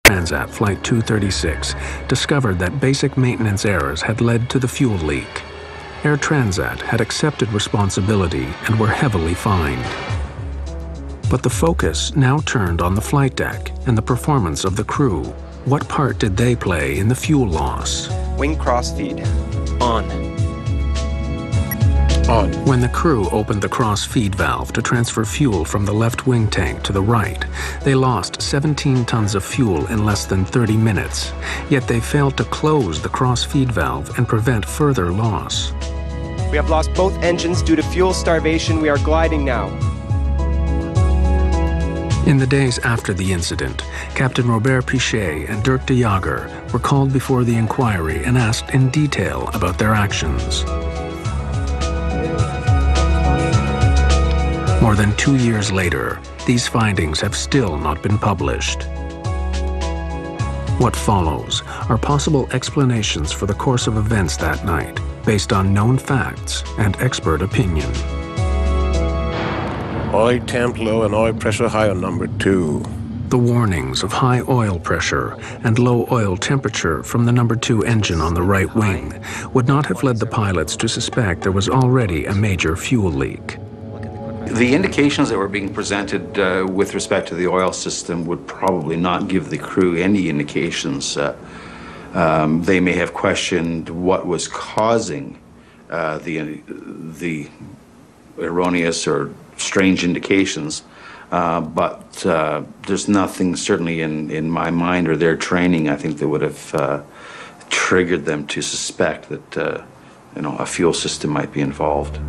Transat Flight 236 discovered that basic maintenance errors had led to the fuel leak. Air Transat had accepted responsibility and were heavily fined. But the focus now turned on the flight deck and the performance of the crew. What part did they play in the fuel loss? Wing crossfeed. On. On. When the crew opened the cross-feed valve to transfer fuel from the left wing tank to the right, they lost 17 tons of fuel in less than 30 minutes. Yet they failed to close the cross-feed valve and prevent further loss. We have lost both engines due to fuel starvation. We are gliding now. In the days after the incident, Captain Robert Pichet and Dirk de Jager were called before the inquiry and asked in detail about their actions. More than 2 years later, these findings have still not been published. What follows are possible explanations for the course of events that night, based on known facts and expert opinion. Oil temp low and oil pressure high on number 2. The warnings of high oil pressure and low oil temperature from the number 2 engine on the right wing would not have led the pilots to suspect there was already a major fuel leak. The indications that were being presented with respect to the oil system would probably not give the crew any indications. They may have questioned what was causing the erroneous or strange indications, but there's nothing certainly in my mind or their training, I think, that would have triggered them to suspect that a fuel system might be involved.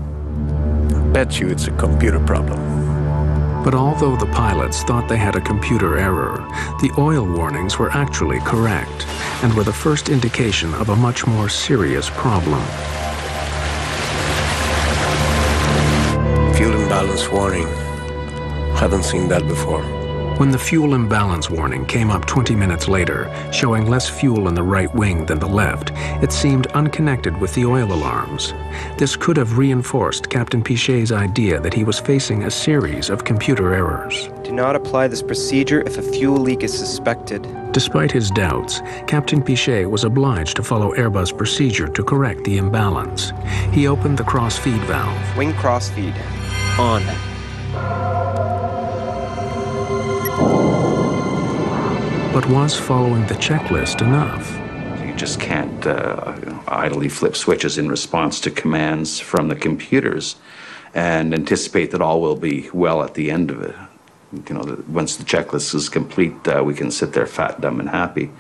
I bet you it's a computer problem. But although the pilots thought they had a computer error, the oil warnings were actually correct and were the first indication of a much more serious problem. Fuel imbalance warning. Haven't seen that before. When the fuel imbalance warning came up 20 minutes later, showing less fuel in the right wing than the left, it seemed unconnected with the oil alarms. This could have reinforced Captain Pichet's idea that he was facing a series of computer errors. Do not apply this procedure if a fuel leak is suspected. Despite his doubts, Captain Pichet was obliged to follow Airbus procedure to correct the imbalance. He opened the cross-feed valve. Wing crossfeed. On. But was following the checklist enough? You just can't idly flip switches in response to commands from the computers and anticipate that all will be well at the end of it. Once the checklist is complete, we can sit there fat, dumb, and happy.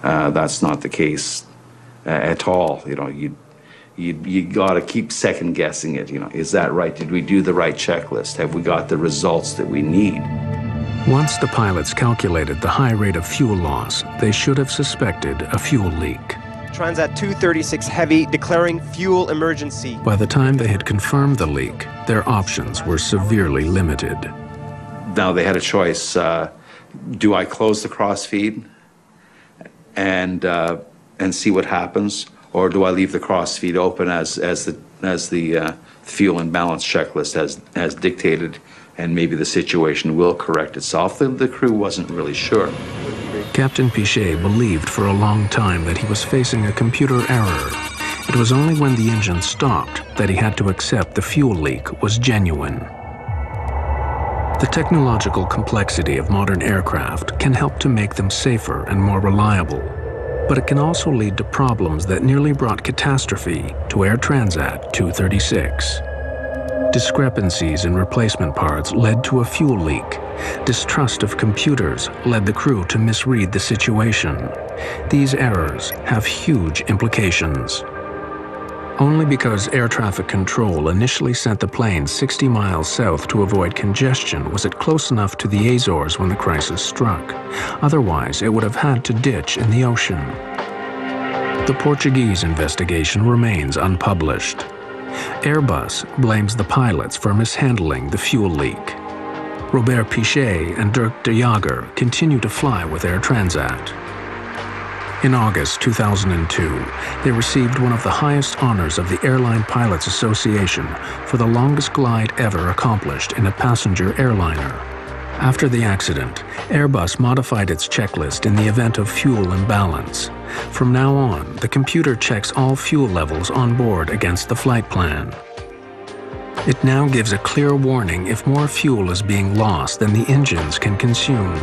That's not the case at all. You got to keep second guessing it. Is that right? Did we do the right checklist? Have we got the results that we need? Once the pilots calculated the high rate of fuel loss, they should have suspected a fuel leak. Transat 236 Heavy declaring fuel emergency. By the time they had confirmed the leak, their options were severely limited. Now they had a choice. Do I close the crossfeed and see what happens, or do I leave the crossfeed open as the fuel imbalance checklist has dictated, and maybe the situation will correct itself? The crew wasn't really sure. Captain Pichet believed for a long time that he was facing a computer error. It was only when the engine stopped that he had to accept the fuel leak was genuine. The technological complexity of modern aircraft can help to make them safer and more reliable, but it can also lead to problems that nearly brought catastrophe to Air Transat 236. Discrepancies in replacement parts led to a fuel leak. Distrust of computers led the crew to misread the situation. These errors have huge implications. Only because air traffic control initially sent the plane 60 miles south to avoid congestion was it close enough to the Azores when the crisis struck. Otherwise, it would have had to ditch in the ocean. The Portuguese investigation remains unpublished. Airbus blames the pilots for mishandling the fuel leak. Robert Pichet and Dirk de Jager continue to fly with Air Transat. In August 2002, they received one of the highest honors of the Airline Pilots Association for the longest glide ever accomplished in a passenger airliner. After the accident, Airbus modified its checklist in the event of fuel imbalance. From now on, the computer checks all fuel levels on board against the flight plan. It now gives a clear warning if more fuel is being lost than the engines can consume.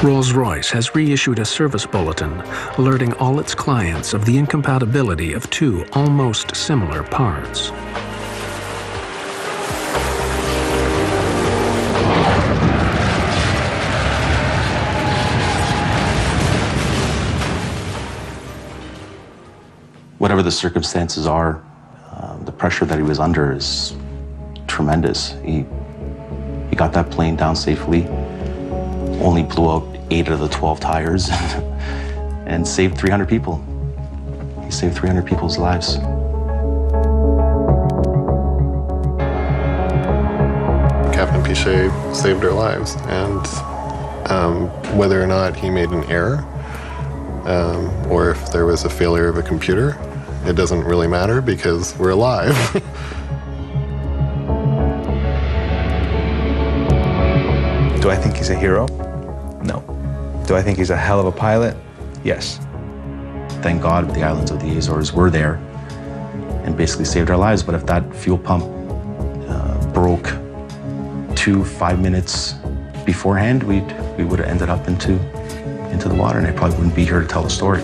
Rolls-Royce has reissued a service bulletin alerting all its clients of the incompatibility of two almost similar parts. Whatever the circumstances are, the pressure that he was under is tremendous. He got that plane down safely, only blew out 8 of the 12 tires, and saved 300 people. He saved 300 people's lives. Captain Piché saved our lives, and whether or not he made an error, or if there was a failure of a computer, it doesn't really matter because we're alive. Do I think he's a hero? No. Do I think he's a hell of a pilot? Yes. Thank God the islands of the Azores were there and basically saved our lives. But if that fuel pump broke 5 minutes beforehand, we would have ended up into the water, and I probably wouldn't be here to tell the story.